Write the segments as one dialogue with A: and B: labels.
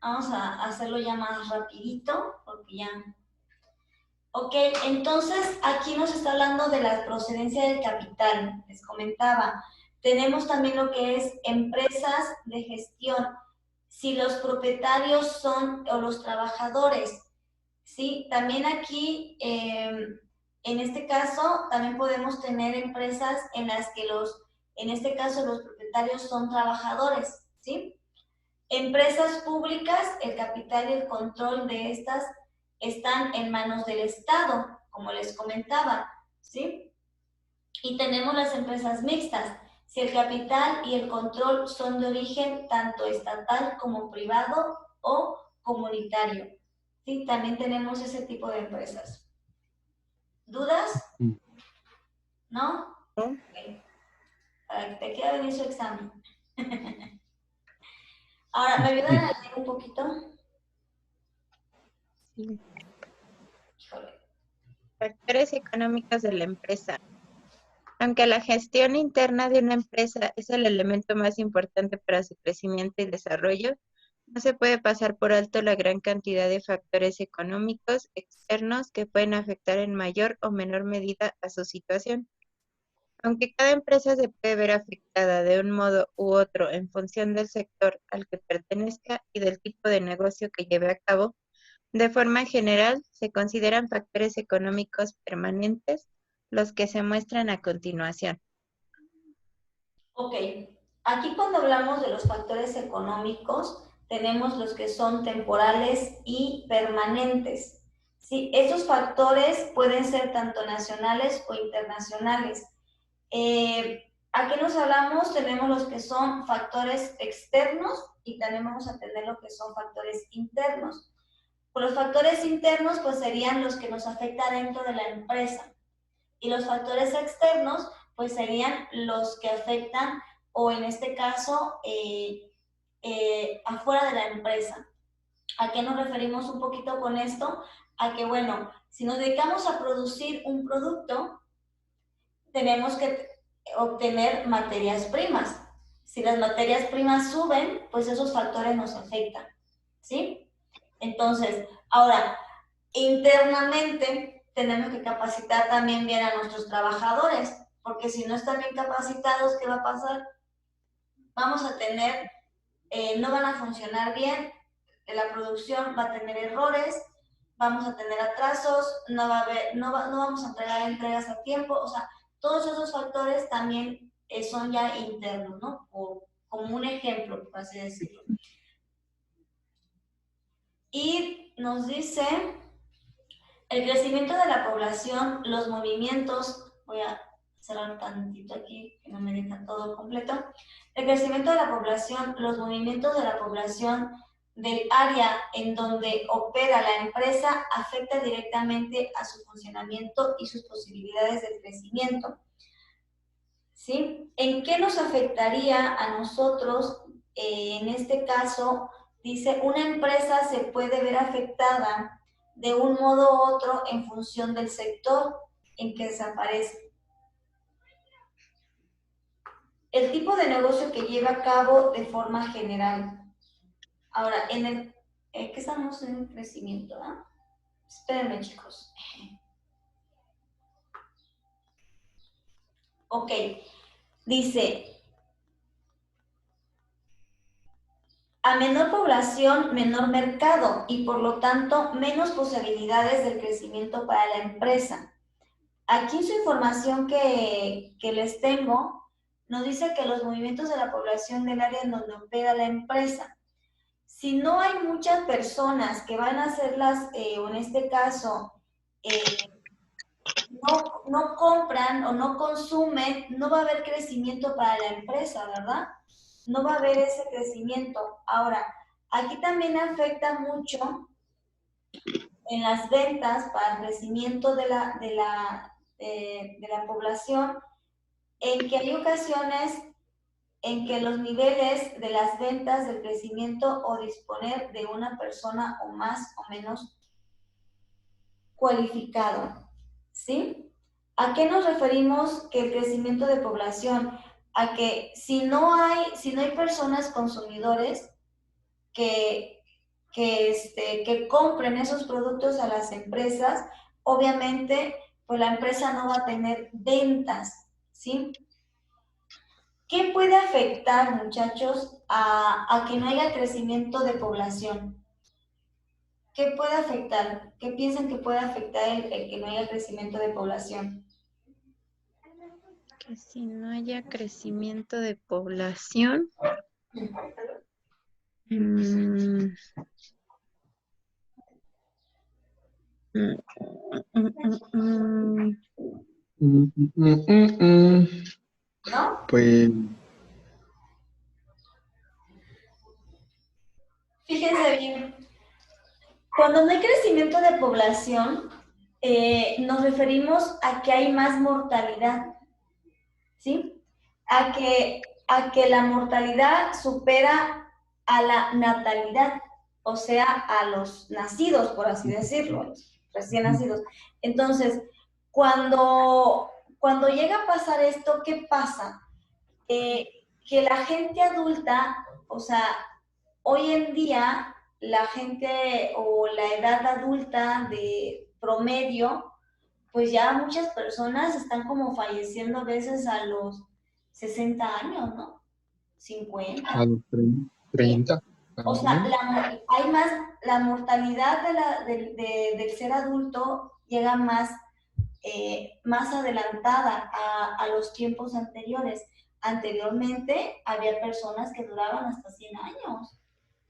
A: Vamos a hacerlo ya más rapidito, porque ya... Ok, entonces aquí nos está hablando de la procedencia del capital, les comentaba. Tenemos también lo que es empresas de gestión, si los propietarios son o los trabajadores, ¿sí? También aquí, en este caso, también podemos tener empresas en las que en este caso, los propietarios son trabajadores, ¿sí? Empresas públicas, el capital y el control de estas están en manos del Estado, como les comentaba, ¿sí? Y tenemos las empresas mixtas, si el capital y el control son de origen tanto estatal como privado o comunitario, ¿sí? También tenemos ese tipo de empresas. ¿Dudas?
B: Mm.
A: ¿No?
C: ¿No?
A: Okay. Para que te quede bien su examen. Ahora, ¿me ayudan a leer un poquito?
C: Sí.
A: Híjole.
C: Factores económicos de la empresa. Aunque la gestión interna de una empresa es el elemento más importante para su crecimiento y desarrollo, no se puede pasar por alto la gran cantidad de factores económicos externos que pueden afectar en mayor o menor medida a su situación. Aunque cada empresa se puede ver afectada de un modo u otro en función del sector al que pertenezca y del tipo de negocio que lleve a cabo, de forma general se consideran factores económicos permanentes los que se muestran a continuación.
A: Ok, aquí cuando hablamos de los factores económicos, tenemos los que son temporales y permanentes. ¿Sí? Esos factores pueden ser tanto nacionales o internacionales. ¿A qué nos hablamos? Tenemos los que son factores externos y también vamos a tener lo que son factores internos. Por los factores internos, pues serían los que nos afectan dentro de la empresa. Y los factores externos, pues serían los que afectan, o en este caso, afuera de la empresa. ¿A qué nos referimos un poquito con esto? A que, bueno, si nos dedicamos a producir un producto, tenemos que obtener materias primas. Si las materias primas suben, pues esos factores nos afectan, ¿sí? Entonces, ahora, internamente tenemos que capacitar también bien a nuestros trabajadores, porque si no están bien capacitados, ¿qué va a pasar? Vamos a tener, no van a funcionar bien, la producción va a tener errores, vamos a tener atrasos, no, va a haber, no vamos a entregar entregas a tiempo, o sea, todos esos factores también son ya internos, ¿no? O, como un ejemplo, por así decirlo. Y nos dice el crecimiento de la población, los movimientos, voy a cerrar tantito aquí, que no me deja todo completo. El crecimiento de la población, los movimientos de la población del área en donde opera la empresa afecta directamente a su funcionamiento y sus posibilidades de crecimiento. ¿Sí? ¿En qué nos afectaría a nosotros? En este caso, dice, una empresa se puede ver afectada de un modo u otro en función del sector en que desaparece. El tipo de negocio que lleva a cabo de forma general. Ahora, en el que estamos en crecimiento, ¿ah? Espérenme, chicos. Ok, dice, a menor población, menor mercado y por lo tanto menos posibilidades de crecimiento para la empresa. Aquí su información que les tengo nos dice que los movimientos de la población del área en donde opera la empresa. Si no hay muchas personas que van a hacerlas, o en este caso, no compran o no consumen, no va a haber crecimiento para la empresa, ¿verdad? No va a haber ese crecimiento. Ahora, aquí también afecta mucho en las ventas para el crecimiento de la población, en que hay ocasiones en que los niveles de las ventas, del crecimiento o disponer de una persona o más o menos cualificado, ¿sí? ¿A qué nos referimos que el crecimiento de población? A que si no hay personas consumidores que que compren esos productos a las empresas, obviamente, pues la empresa no va a tener ventas, ¿sí? ¿Qué puede afectar, muchachos, a que no haya crecimiento de población? ¿Qué puede afectar? ¿Qué piensan que puede afectar el que no haya crecimiento de población?
C: Que si no haya crecimiento de población, mm, mm, mm, mm,
B: Mm, mm, mm, mm.
A: ¿No?
B: Pues
A: Fíjense bien, cuando no hay crecimiento de población, nos referimos a que hay más mortalidad, ¿sí? A que la mortalidad supera a la natalidad, o sea, a los nacidos, por así decirlo, recién nacidos. Entonces, cuando llega a pasar esto, ¿qué pasa? Que la gente adulta, o sea, hoy en día la gente o la edad adulta de promedio, pues ya muchas personas están como falleciendo a veces a los 60 años, ¿no?
B: a
A: 50,
B: los
A: ¿sí?
B: 30
A: O sea,
B: años.
A: hay más, la mortalidad del ser adulto llega más adelantada a los tiempos anteriores. Anteriormente había personas que duraban hasta 100 años,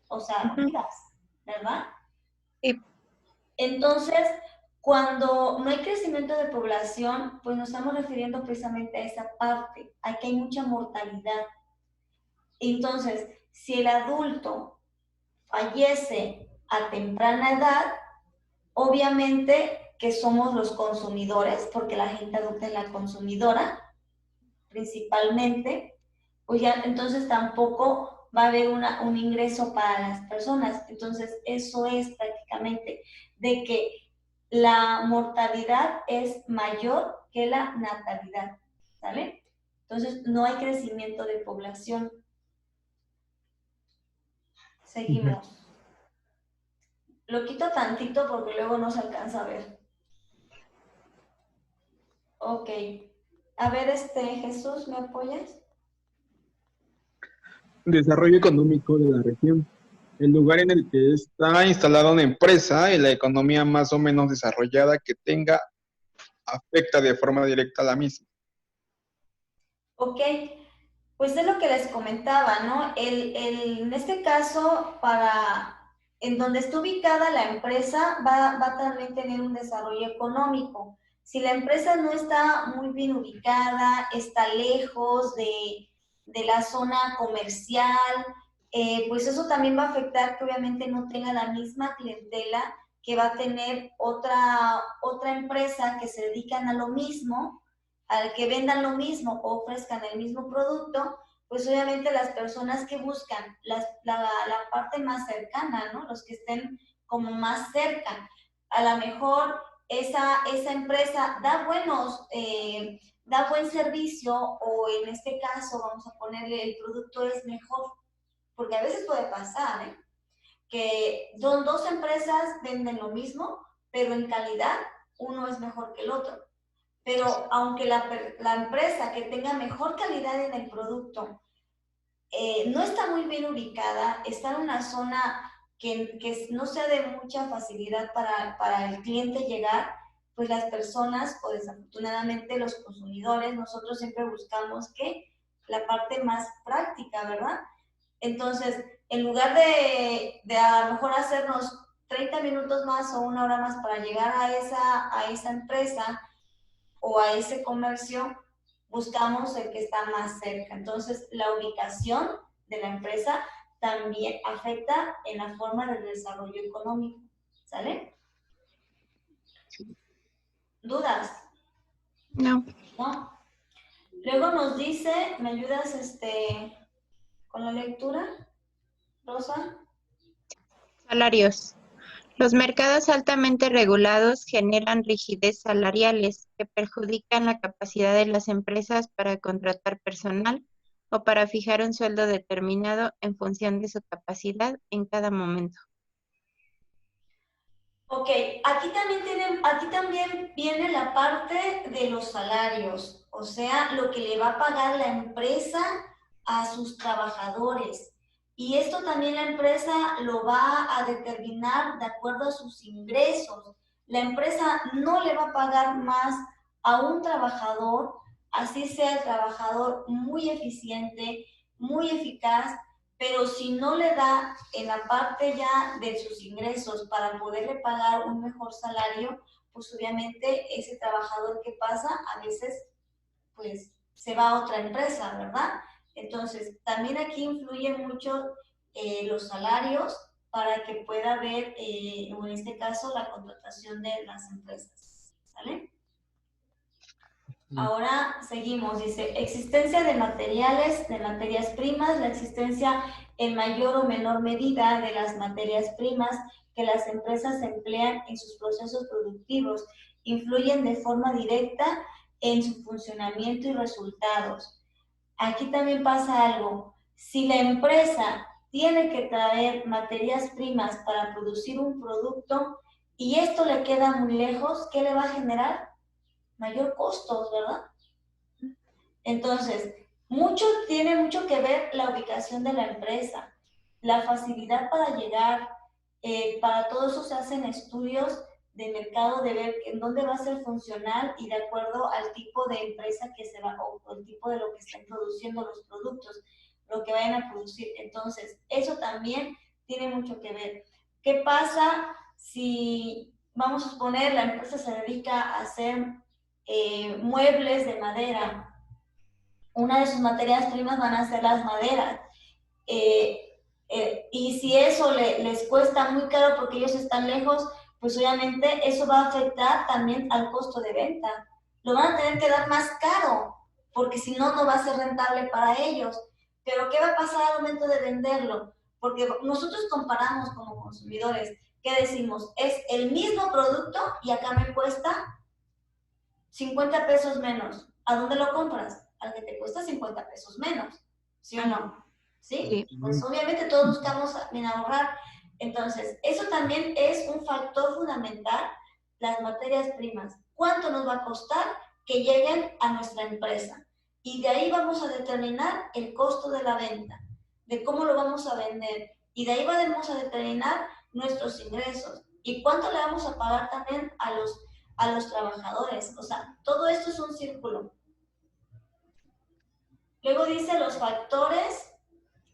A: o sea,
C: ujú.
A: vidas, ¿verdad?
C: Sí,
A: Entonces, cuando no hay crecimiento de población, pues nos estamos refiriendo precisamente a esa parte, a que hay mucha mortalidad. Entonces, si el adulto fallece a temprana edad, obviamente que somos los consumidores, porque la gente adulta es la consumidora principalmente, pues ya entonces tampoco va a haber un ingreso para las personas. Entonces, eso es prácticamente de que la mortalidad es mayor que la natalidad, ¿sale? Entonces, no hay crecimiento de población.
B: Ujú.
A: Seguimos. Lo quito tantito porque luego no se alcanza a ver. Ok. A ver, Jesús, ¿me apoyas?
B: Desarrollo económico de la región. El lugar en el que está instalada una empresa y la economía más o menos desarrollada que tenga afecta de forma directa a la misma.
A: Ok, pues es lo que les comentaba, ¿no? En este caso, en donde está ubicada la empresa, va a también tener un desarrollo económico. Si la empresa no está muy bien ubicada, está lejos de la zona comercial, pues eso también va a afectar que obviamente no tenga la misma clientela que va a tener otra empresa que se dedican a lo mismo, al que vendan lo mismo o ofrezcan el mismo producto, pues obviamente las personas que buscan la parte más cercana, ¿no? Los que estén como más cerca. A lo mejor esa empresa da buen servicio o en este caso vamos a ponerle el producto es mejor, porque a veces puede pasar, ¿eh? Que dos empresas venden lo mismo, pero en calidad uno es mejor que el otro. Pero aunque la empresa que tenga mejor calidad en el producto no está muy bien ubicada, está en una zona que no sea de mucha facilidad para el cliente llegar, pues las personas o desafortunadamente los consumidores, nosotros siempre buscamos que la parte más práctica, ¿verdad? Entonces, en lugar de a lo mejor hacernos 30 minutos más o una hora más para llegar a esa empresa, o a ese comercio, buscamos el que está más cerca. Entonces, la ubicación de la empresa también afecta en la forma del desarrollo económico. ¿Sale? ¿Dudas?
C: no.
A: ¿No? Luego nos dice, ¿me ayudas con la lectura, Rosa?
C: Salarios. Los mercados altamente regulados generan rigidez salariales que perjudican la capacidad de las empresas para contratar personal o para fijar un sueldo determinado en función de su capacidad en cada momento.
A: Ok, aquí también viene la parte de los salarios, o sea, lo que le va a pagar la empresa a sus trabajadores. Y esto también la empresa lo va a determinar de acuerdo a sus ingresos. La empresa no le va a pagar más a un trabajador, así sea el trabajador muy eficiente, muy eficaz, pero si no le da en la parte ya de sus ingresos para poderle pagar un mejor salario, pues obviamente ese trabajador que pasa a veces pues se va a otra empresa, ¿verdad? Entonces, también aquí influye mucho los salarios para que pueda haber, o en este caso, la contratación de las empresas, ¿sale? Ahora seguimos, dice, existencia de materiales, de materias primas, la existencia en mayor o menor medida de las materias primas que las empresas emplean en sus procesos productivos, influyen de forma directa en su funcionamiento y resultados. Aquí también pasa algo, si la empresa tiene que traer materias primas para producir un producto y esto le queda muy lejos, ¿qué le va a generar? Mayor costos, ¿verdad? Entonces, tiene mucho que ver la ubicación de la empresa, la facilidad para llegar, para todo eso se hacen estudios de mercado de ver en dónde va a ser funcional y de acuerdo al tipo de empresa que se va, o el tipo de lo que estén produciendo los productos, lo que vayan a producir. Entonces, eso también tiene mucho que ver. ¿Qué pasa si, vamos a suponer, la empresa se dedica a hacer muebles de madera? Una de sus materias primas van a ser las maderas. Y si eso les cuesta muy caro porque ellos están lejos, pues obviamente eso va a afectar también al costo de venta. Lo van a tener que dar más caro, porque si no, no va a ser rentable para ellos. Pero ¿qué va a pasar al momento de venderlo? Porque nosotros comparamos como consumidores, ¿qué decimos? Es el mismo producto y acá me cuesta 50 pesos menos. ¿A dónde lo compras? Al que te cuesta 50 pesos menos, ¿sí o no? ¿Sí?
C: Sí.
A: Pues obviamente todos buscamos en ahorrar. Entonces, eso también es un factor fundamental, las materias primas. ¿Cuánto nos va a costar que lleguen a nuestra empresa? Y de ahí vamos a determinar el costo de la venta, de cómo lo vamos a vender. Y de ahí vamos a determinar nuestros ingresos. Y cuánto le vamos a pagar también a los trabajadores. O sea, todo esto es un círculo. Luego dice los factores.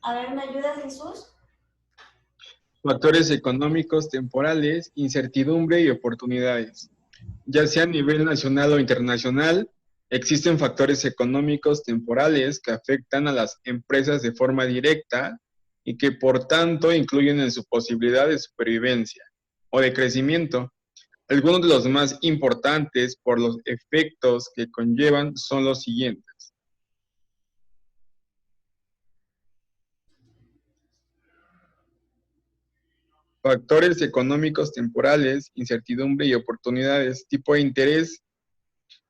A: A ver, ¿me ayudas, Jesús?
B: Factores económicos, temporales, incertidumbre y oportunidades. Ya sea a nivel nacional o internacional, existen factores económicos temporales que afectan a las empresas de forma directa y que por tanto incluyen en su posibilidad de supervivencia o de crecimiento. Algunos de los más importantes por los efectos que conllevan son los siguientes. Factores económicos temporales, incertidumbre y oportunidades. Tipo de interés.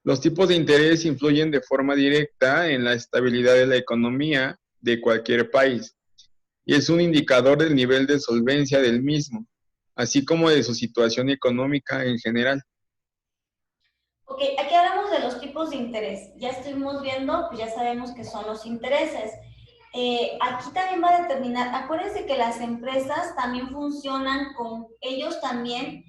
B: Los tipos de interés influyen de forma directa en la estabilidad de la economía de cualquier país y es un indicador del nivel de solvencia del mismo, así como de su situación económica en general.
A: Ok, aquí hablamos de los tipos de interés. Ya estuvimos viendo, pues ya sabemos que son los intereses. Aquí también va a determinar, acuérdense que las empresas también funcionan con, ellos también,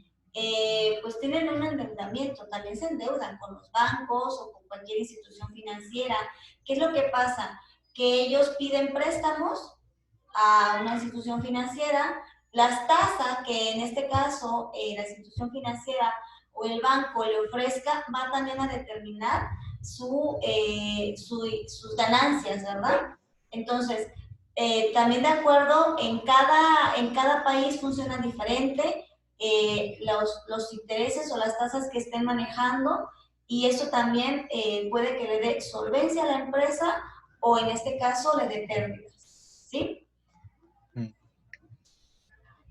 A: pues tienen un endeudamiento, también se endeudan con los bancos o con cualquier institución financiera. ¿Qué es lo que pasa? Que ellos piden préstamos a una institución financiera, las tasas que en este caso la institución financiera o el banco le ofrezca va también a determinar sus ganancias, ¿verdad? Entonces, también de acuerdo, en cada país funciona diferente los intereses o las tasas que estén manejando y eso también puede que le dé solvencia a la empresa o en este caso le dé pérdidas, ¿sí?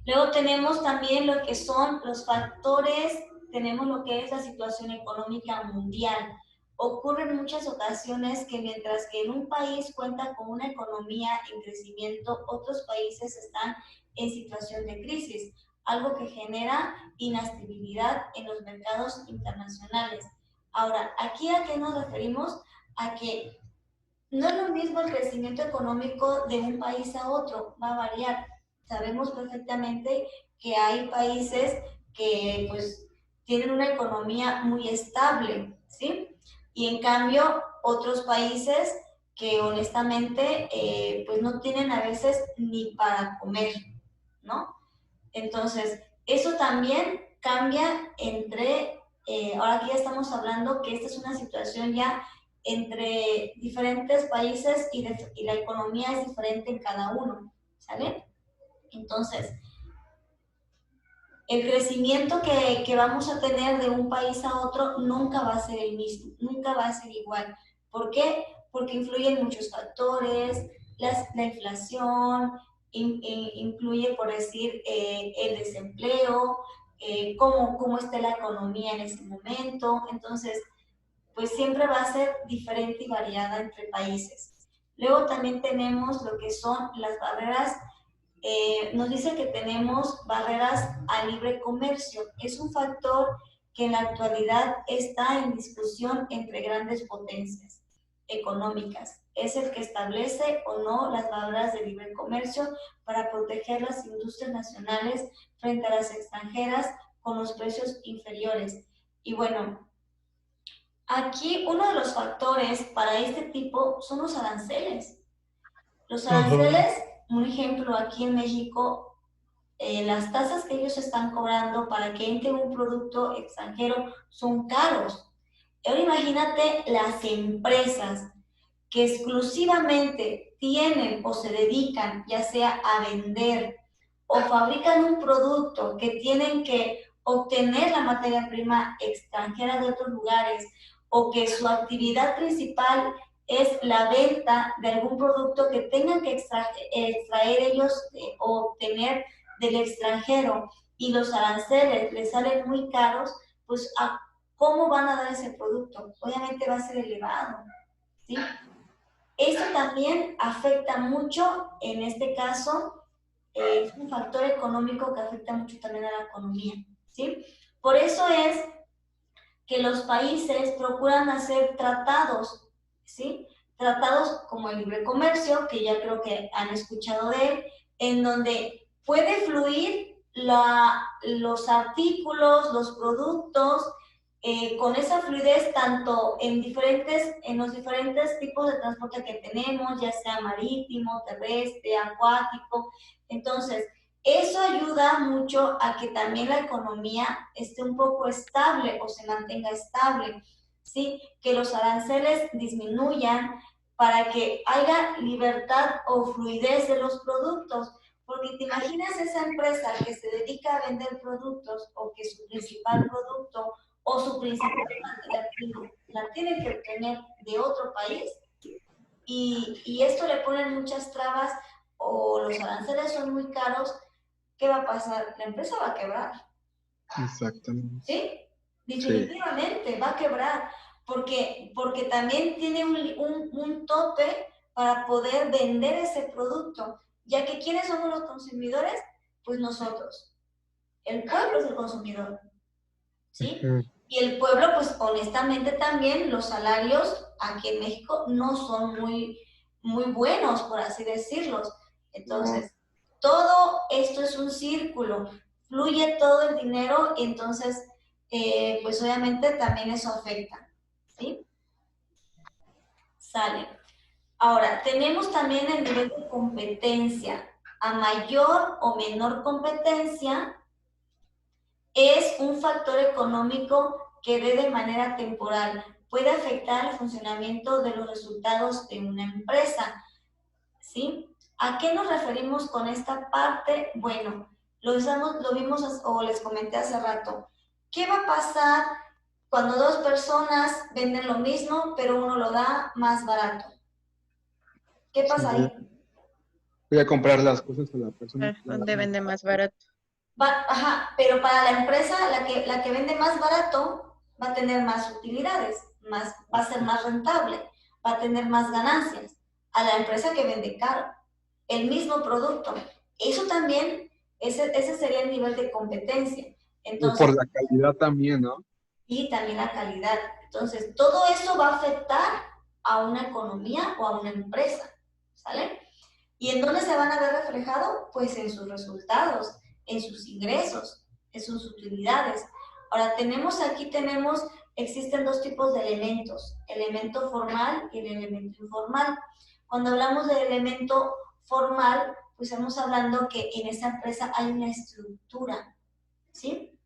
A: Luego tenemos también lo que son los factores, tenemos lo que es la situación económica mundial. Ocurre en muchas ocasiones que mientras que en un país cuenta con una economía en crecimiento, otros países están en situación de crisis. algo que genera inestabilidad en los mercados internacionales. Ahora, ¿aquí a qué nos referimos? A que no es lo mismo el crecimiento económico de un país a otro, va a variar. Sabemos perfectamente que hay países que pues tienen una economía muy estable, ¿sí? Y en cambio otros países que honestamente pues no tienen a veces ni para comer, ¿no? Entonces, eso también cambia entre, ahora que ya estamos hablando que esta es una situación ya entre diferentes países y la economía es diferente en cada uno, ¿sale? Entonces, el crecimiento que vamos a tener de un país a otro nunca va a ser el mismo, nunca va a ser igual. ¿Por qué? Porque influyen muchos factores, la inflación, incluye, por decir, el desempleo, cómo esté la economía en ese momento. Entonces, pues siempre va a ser diferente y variada entre países. Luego también tenemos lo que son las barreras. Nos dice que tenemos barreras al libre comercio. Es un factor que en la actualidad está en discusión entre grandes potencias económicas. Es el que establece o no las barreras de libre comercio para proteger las industrias nacionales frente a las extranjeras con los precios inferiores. Y bueno, aquí uno de los factores para este tipo son los aranceles. Los aranceles, un ejemplo, aquí en México, las tasas que ellos están cobrando para que entre un producto extranjero son caros. Ahora imagínate las empresas que exclusivamente tienen o se dedican ya sea a vender o fabrican un producto que tienen que obtener la materia prima extranjera de otros lugares o que su actividad principal es la venta de algún producto que tengan que extraer ellos o obtener del extranjero y los aranceles les salen muy caros, pues ¿cómo van a dar ese producto? Obviamente va a ser elevado, ¿sí? Esto también afecta mucho, en este caso, es un factor económico que afecta mucho también a la economía, ¿sí? Por eso es que los países procuran hacer tratados, ¿sí? Tratados como el libre comercio, que ya creo que han escuchado de él, en donde puede fluir los artículos, los productos, con esa fluidez tanto en los diferentes tipos de transporte que tenemos, ya sea marítimo, terrestre, acuático. Entonces, eso ayuda mucho a que también la economía esté un poco estable o se mantenga estable, ¿sí? Que los aranceles disminuyan para que haya libertad o fluidez de los productos. Porque te imaginas esa empresa que se dedica a vender productos o que su principal producto o su principal materia prima la tiene que obtener de otro país y esto le pone muchas trabas o los aranceles son muy caros. ¿Qué va a pasar? La empresa va a quebrar.
B: Exactamente.
A: ¿Sí? Definitivamente
B: Sí.
A: va a quebrar, porque también tiene un tope para poder vender ese producto, ya que ¿quiénes somos los consumidores? Pues nosotros. El pueblo es el consumidor, ¿sí? Y el pueblo, pues honestamente también los salarios aquí en México no son muy buenos, por así decirlos. Entonces, todo esto es un círculo, fluye todo el dinero y entonces, pues obviamente también eso afecta, ¿sí? Sale. Ahora, tenemos también el nivel de competencia. A mayor o menor competencia, es un factor económico que de manera temporal puede afectar el funcionamiento de los resultados de una empresa, ¿sí? ¿A qué nos referimos con esta parte? Bueno, lo vimos o les comenté hace rato. ¿Qué va a pasar cuando dos personas venden lo mismo, pero uno lo da más barato? ¿Qué pasa ahí?
B: Voy a comprar las cosas a la persona.
C: ¿Dónde vende más barato?
A: Ajá, pero para la empresa, la que vende más barato va a tener más utilidades, va a ser más rentable, va a tener más ganancias. A la empresa que vende caro, el mismo producto. Eso también Ese sería el nivel de competencia.
B: Y por
A: Entonces,
B: la calidad también, ¿no?
A: y también la calidad. Entonces, todo eso va a afectar a una economía o a una empresa, ¿sale? ¿Y en dónde se van a ver reflejados? Pues en sus resultados, en sus ingresos, en sus utilidades. Ahora, existen dos tipos de elementos, el elemento formal y el elemento informal. Cuando hablamos del elemento formal, pues estamos hablando que en esa empresa hay una estructura, ¿sí?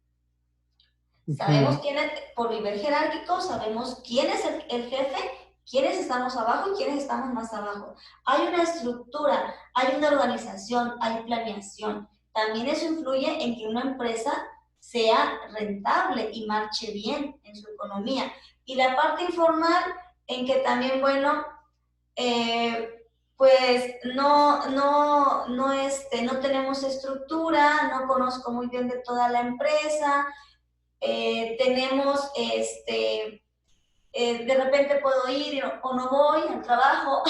A: Sabemos quién es, por nivel jerárquico, sabemos quién es el jefe, quiénes estamos abajo y quiénes estamos más abajo. Hay una estructura, hay una organización, hay planeación. También eso influye en que una empresa sea rentable y marche bien en su economía. Y la parte informal, en que también, bueno, pues no tenemos estructura, no conozco muy bien de toda la empresa, de repente puedo ir o no voy al trabajo,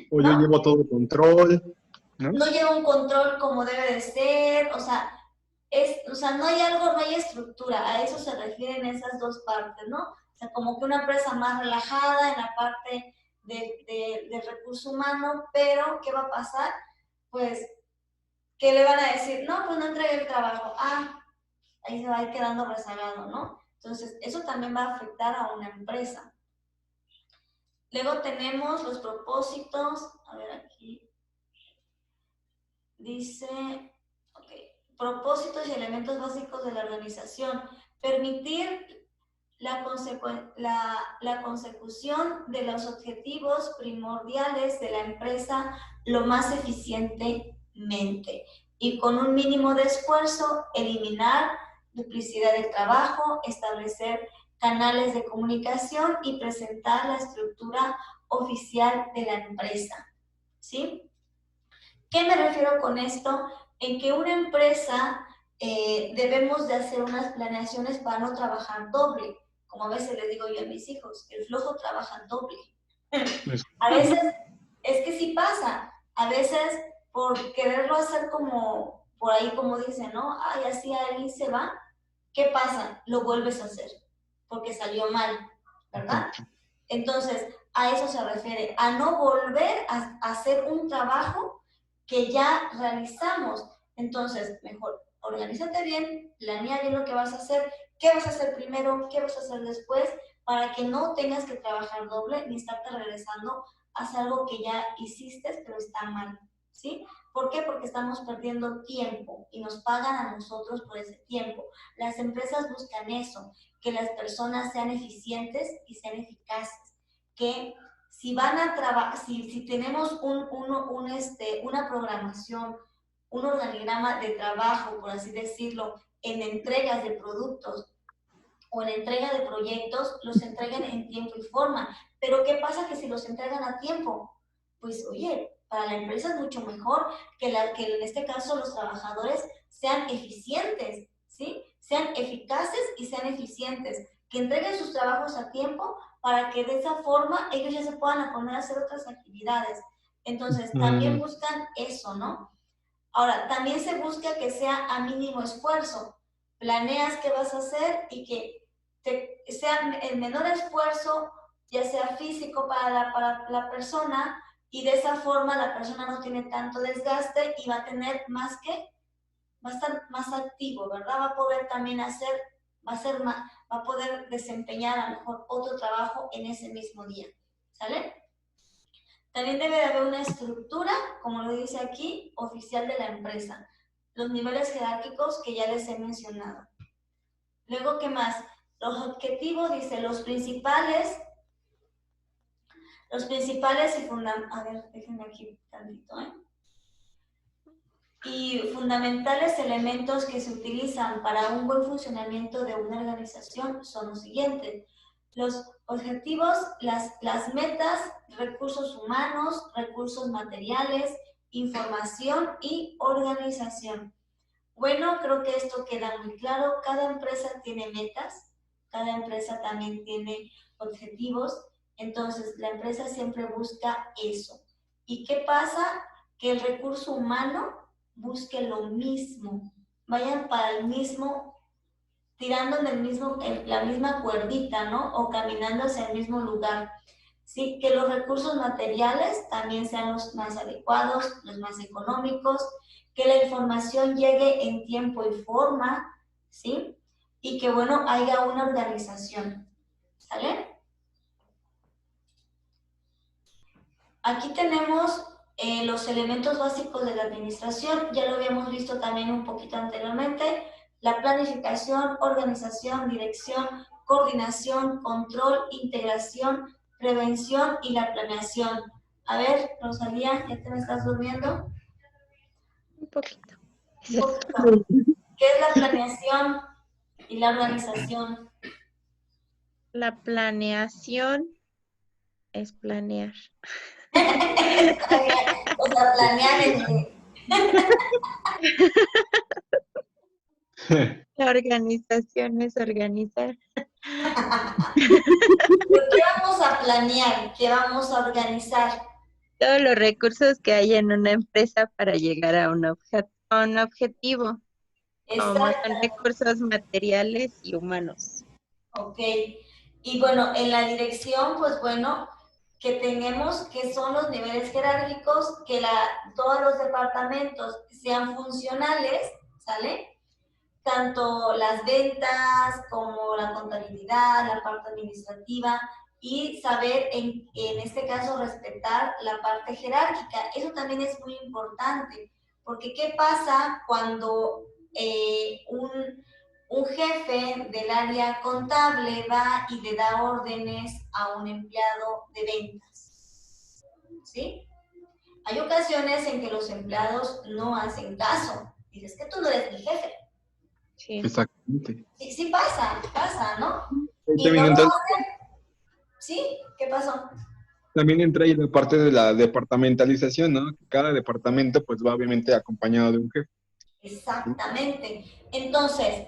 B: O yo
A: ¿no?
B: llevo todo control, ¿no?
A: No llevo un control como debe de ser, o sea, no hay no hay estructura, a eso se refieren esas dos partes, ¿no? O sea, como que una empresa más relajada en la parte del recurso humano, pero ¿qué va a pasar? Pues, ¿qué le van a decir? No, pues no entregué el trabajo. Ah, ahí se va a ir quedando rezagado, ¿no? Entonces, eso también va a afectar a una empresa. Luego tenemos los propósitos, a ver aquí, dice, ok, propósitos y elementos básicos de la organización. Permitir la consecución de los objetivos primordiales de la empresa lo más eficientemente y con un mínimo de esfuerzo eliminar duplicidad de trabajo, establecer canales de comunicación y presentar la estructura oficial de la empresa, ¿sí? ¿Qué me refiero con esto? En que una empresa debemos de hacer unas planeaciones para no trabajar doble. Como a veces les digo yo a mis hijos, el flojo trabaja doble. A veces, es que sí pasa, a veces por quererlo hacer como, por ahí como dicen, ¿no? Ay, así ahí se va. ¿Qué pasa? Lo vuelves a hacer, porque salió mal, ¿verdad? Entonces, a eso se refiere, a no volver a hacer un trabajo que ya realizamos. Entonces, mejor, organízate bien, planea bien lo que vas a hacer, qué vas a hacer primero, qué vas a hacer después, para que no tengas que trabajar doble ni estarte regresando a hacer algo que ya hiciste, pero está mal, ¿sí? ¿Por qué? Porque estamos perdiendo tiempo y nos pagan a nosotros por ese tiempo. Las empresas buscan eso, que las personas sean eficientes y sean eficaces, que si van a trabajar, si tenemos una programación, un organigrama de trabajo, por así decirlo, en entregas de productos o en entrega de proyectos, los entreguen en tiempo y forma. Pero ¿qué pasa que si los entregan a tiempo? Pues oye, para la empresa es mucho mejor que en este caso los trabajadores sean eficientes, ¿sí? Sean eficaces y sean eficientes, que entreguen sus trabajos a tiempo para que de esa forma ellos ya se puedan poner a hacer otras actividades. Entonces, también buscan eso, ¿no? Ahora, también se busca que sea a mínimo esfuerzo. Planeas qué vas a hacer y que sea el menor esfuerzo, ya sea físico para la persona, y de esa forma la persona no tiene tanto desgaste y va a tener va a estar más activo, ¿verdad? Va a poder también va a poder desempeñar a lo mejor otro trabajo en ese mismo día, ¿sale? También debe de haber una estructura, como lo dice aquí, oficial de la empresa. Los niveles jerárquicos que ya les he mencionado. Luego, ¿qué más? Los objetivos, dice, los principales y fundamentales, a ver, déjenme aquí tantito, y fundamentales elementos que se utilizan para un buen funcionamiento de una organización son los siguientes. Los objetivos, las metas, recursos humanos, recursos materiales, información y organización. Bueno, creo que esto queda muy claro. Cada empresa tiene metas, cada empresa también tiene objetivos, entonces la empresa siempre busca eso. ¿Y qué pasa? Que el recurso humano busque lo mismo, vayan para el mismo, tirando en la misma cuerdita, ¿no? O caminando hacia el mismo lugar. Sí, que los recursos materiales también sean los más adecuados, los más económicos, que la información llegue en tiempo y forma, ¿sí? Y que, bueno, haya una organización, ¿sale? Aquí tenemos los elementos básicos de la administración, ya lo habíamos visto también un poquito anteriormente, la planificación, organización, dirección, coordinación, control, integración, prevención y la planeación. A ver, Rosalía, ¿ya te me estás durmiendo?
C: Un poquito.
A: Un poquito. ¿Qué es la planeación y la organización?
C: La planeación es planear.
A: O sea, planear es...
C: La organización es organizar.
A: ¿Qué vamos a planear? ¿Qué vamos a organizar?
C: Todos los recursos que hay en una empresa para llegar a un objetivo, como
A: Exacto.
C: son recursos materiales y humanos.
A: Ok. Y bueno, en la dirección, pues bueno, que tenemos que son los niveles jerárquicos, que todos los departamentos sean funcionales, ¿sale? Tanto las ventas como la contabilidad, la parte administrativa y saber en este caso respetar la parte jerárquica. Eso también es muy importante, porque ¿qué pasa cuando un jefe del área contable va y le da órdenes a un empleado de ventas? ¿Sí? Hay ocasiones en que los empleados no hacen caso. Dices que tú no eres mi jefe.
C: Sí.
B: Exactamente.
A: Sí pasa, ¿no? Y
B: También
A: no lo
B: entra,
A: hacen. ¿Sí? ¿Qué pasó?
B: también entra ahí la parte de la departamentalización, ¿no? Cada departamento pues va obviamente acompañado de un jefe.
A: Exactamente. Entonces,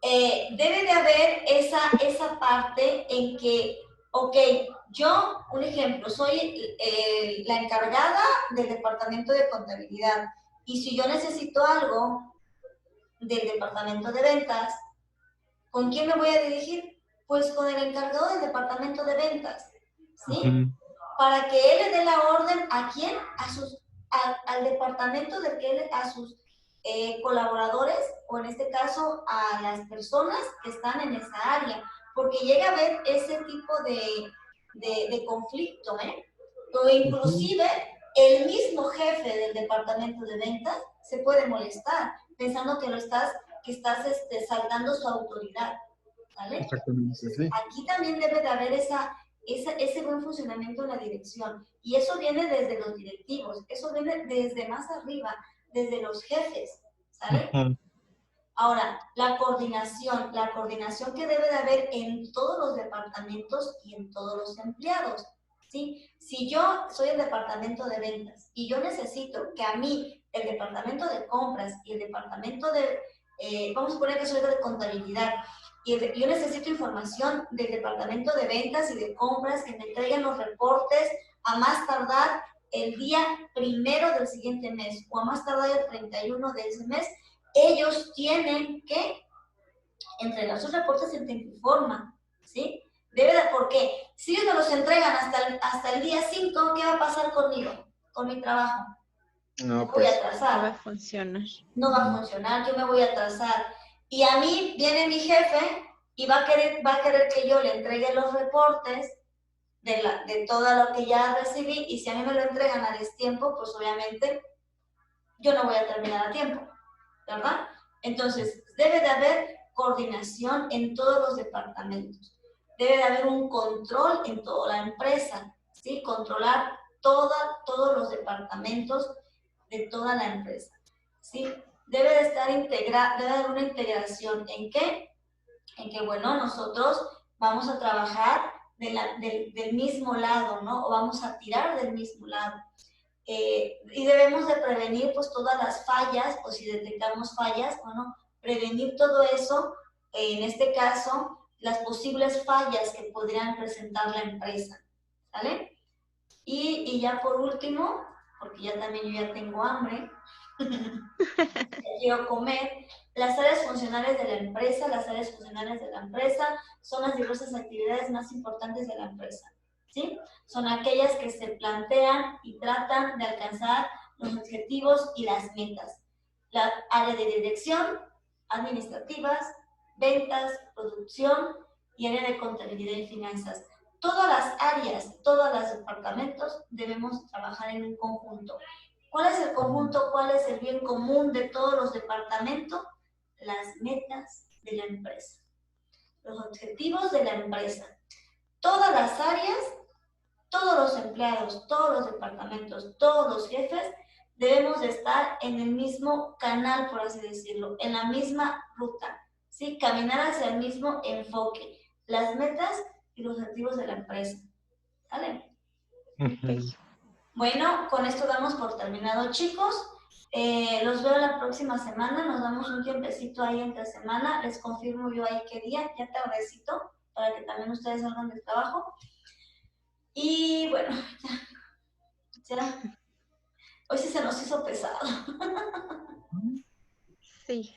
A: debe de haber esa parte en que, ok, yo, un ejemplo, soy la encargada del departamento de contabilidad y si yo necesito algo del departamento de ventas, ¿con quién me voy a dirigir? Pues con el encargado del departamento de ventas, ¿sí? Para que él le dé la orden ¿a quién? Al departamento de que él, a sus colaboradores o en este caso a las personas que están en esa área, porque llega a haber ese tipo de conflicto, ¿eh? O inclusive el mismo jefe del departamento de ventas se puede molestar pensando que estás saltando su autoridad, ¿vale?
B: Exactamente, sí.
A: Aquí también debe de haber ese buen funcionamiento en la dirección. Y eso viene desde los directivos, eso viene desde más arriba, desde los jefes, ¿sale? Ahora, la coordinación que debe de haber en todos los departamentos y en todos los empleados, ¿sí? Si yo soy el departamento de ventas y yo necesito que a mí el departamento de compras y el departamento de, vamos a poner que soy de contabilidad, y yo necesito información del departamento de ventas y de compras que me entreguen los reportes a más tardar el día 1 del siguiente mes o a más tardar el 31 de ese mes, ellos tienen que entregar sus reportes en tiempo y forma, ¿sí? ¿Por qué? Si ellos me los entregan hasta el día 5, ¿qué va a pasar conmigo? Con mi trabajo.
B: No,
A: Voy
B: pues.
A: a atrasar.
C: No va a funcionar.
A: No va a funcionar, yo me voy a atrasar. Y a mí viene mi jefe y va a querer que yo le entregue los reportes de todo lo que ya recibí, y si a mí me lo entregan a destiempo, pues obviamente yo no voy a terminar a tiempo, ¿verdad? Entonces, debe de haber coordinación en todos los departamentos. Debe de haber un control en toda la empresa, ¿sí? Controlar todos los departamentos de toda la empresa, ¿sí? Debe de estar integrada, debe de haber una integración. ¿En qué? En que, bueno, nosotros vamos a trabajar del mismo lado, ¿no? O vamos a tirar del mismo lado. Y debemos de prevenir pues todas las fallas, o si detectamos fallas, bueno, prevenir todo eso, en este caso, las posibles fallas que podrían presentar la empresa, ¿vale? Y ya por último, porque ya también yo ya tengo hambre, quiero comer. Las áreas funcionales de la empresa, son las diversas actividades más importantes de la empresa, ¿sí? Son aquellas que se plantean y tratan de alcanzar los objetivos y las metas. La área de dirección, administrativas, ventas, producción y área de contabilidad y finanzas. Todas las áreas, todos los departamentos debemos trabajar en un conjunto. ¿Cuál es el conjunto? ¿Cuál es el bien común de todos los departamentos? Las metas de la empresa, los objetivos de la empresa. Todas las áreas, todos los empleados, todos los departamentos, todos los jefes, debemos de estar en el mismo canal, por así decirlo, en la misma ruta, ¿sí? Caminar hacia el mismo enfoque, las metas y los objetivos de la empresa, ¿vale? Bueno, con esto damos por terminado, chicos. Los veo la próxima semana, nos damos un tiempecito ahí entre semana, les confirmo yo ahí qué día, ya tardecito, para que también ustedes salgan del trabajo. Y bueno, ya. Hoy sí se nos hizo pesado.
C: Sí.